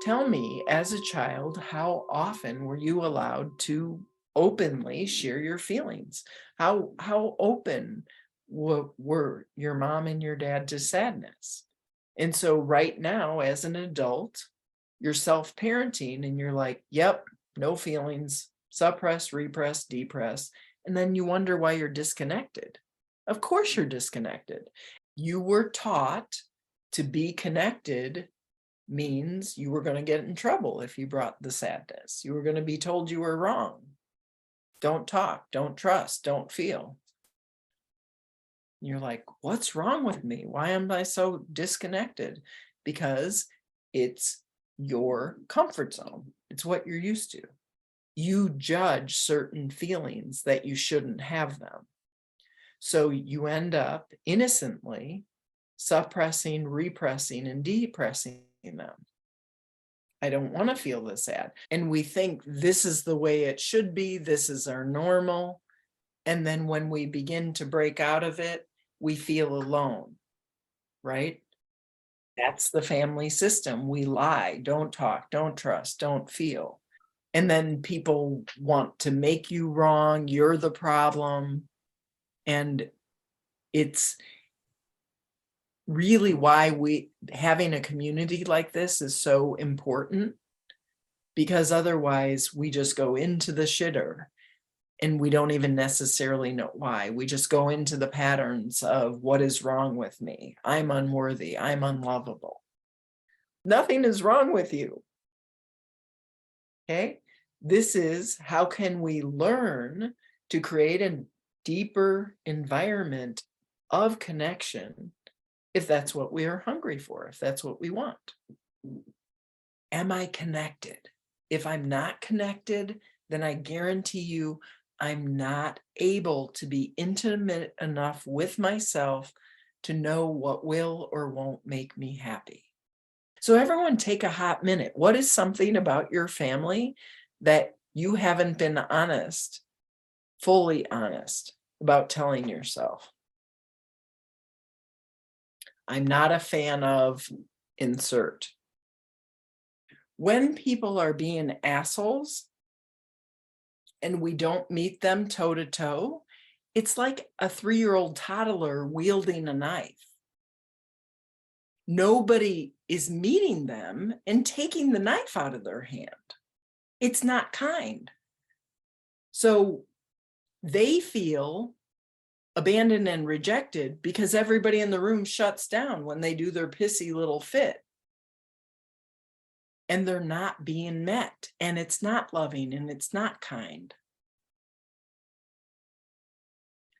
Tell me, as a child, how often were you allowed to openly share your feelings? How open were your mom and your dad to sadness? And so right now, as an adult, you're self-parenting and you're like, yep, no feelings, suppress, repress, depress. And then you wonder why you're disconnected. Of course you're disconnected. You were taught to be connected means you were going to get in trouble if you brought the sadness. You were going to be told you were wrong. Don't talk, don't trust, don't feel. You're like, what's wrong with me? Why am I so disconnected? Because it's your comfort zone. It's what you're used to. You judge certain feelings that you shouldn't have them. So you end up innocently suppressing, repressing, and depressing them. I don't want to feel this sad. And we think this is the way it should be. This is our normal. And then when we begin to break out of it, we feel alone, right? That's the family system. We lie, don't talk, don't trust, don't feel. And then people want to make you wrong. You're the problem. And it's really why having a community like this is so important, because otherwise we just go into the shitter and we don't even necessarily know why. We just go into the patterns of what is wrong with me. I'm unworthy. I'm unlovable. Nothing is wrong with you. Okay? This is how can we learn to create a deeper environment of connection if that's what we are hungry for, if that's what we want. Am I connected? If I'm not connected, then I guarantee you I'm not able to be intimate enough with myself to know what will or won't make me happy. So everyone take a hot minute. What is something about your family that you haven't been honest, fully honest about telling yourself? I'm not a fan of insert. When people are being assholes and we don't meet them toe to toe, it's like a 3-year-old toddler wielding a knife. Nobody is meeting them and taking the knife out of their hand. It's not kind. So they feel abandoned and rejected because everybody in the room shuts down when they do their pissy little fit. And they're not being met, and it's not loving, and it's not kind.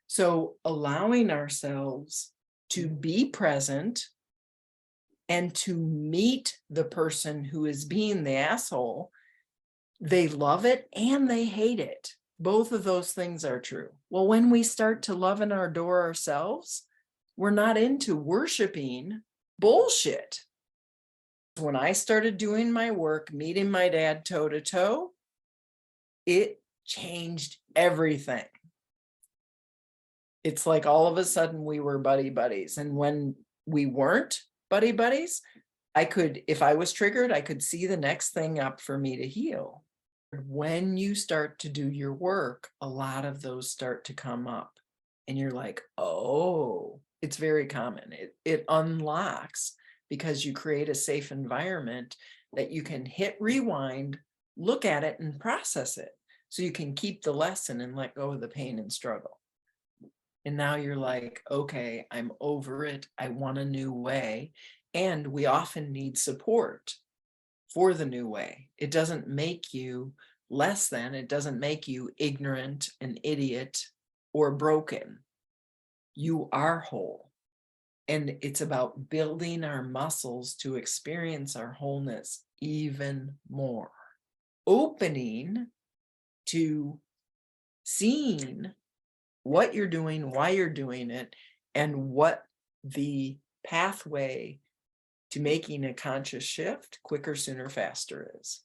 So allowing ourselves to be present and to meet the person who is being the asshole, they love it and they hate it. Both of those things are true. Well, when we start to love and adore ourselves, we're not into worshiping bullshit. When I started doing my work, meeting my dad toe to toe, it changed everything. It's like all of a sudden we were buddy buddies. And when we weren't buddy buddies, if I was triggered, I could see the next thing up for me to heal. When you start to do your work, a lot of those start to come up and you're like, oh, it's very common. It unlocks because you create a safe environment that you can hit rewind, look at it and process it. So you can keep the lesson and let go of the pain and struggle. And now you're like, okay, I'm over it. I want a new way. And we often need support for the new way. It doesn't make you less than, it doesn't make you ignorant, an idiot, or broken. You are whole. And it's about building our muscles to experience our wholeness even more. Opening to seeing what you're doing, why you're doing it, and what the pathway to making a conscious shift quicker, sooner, faster is.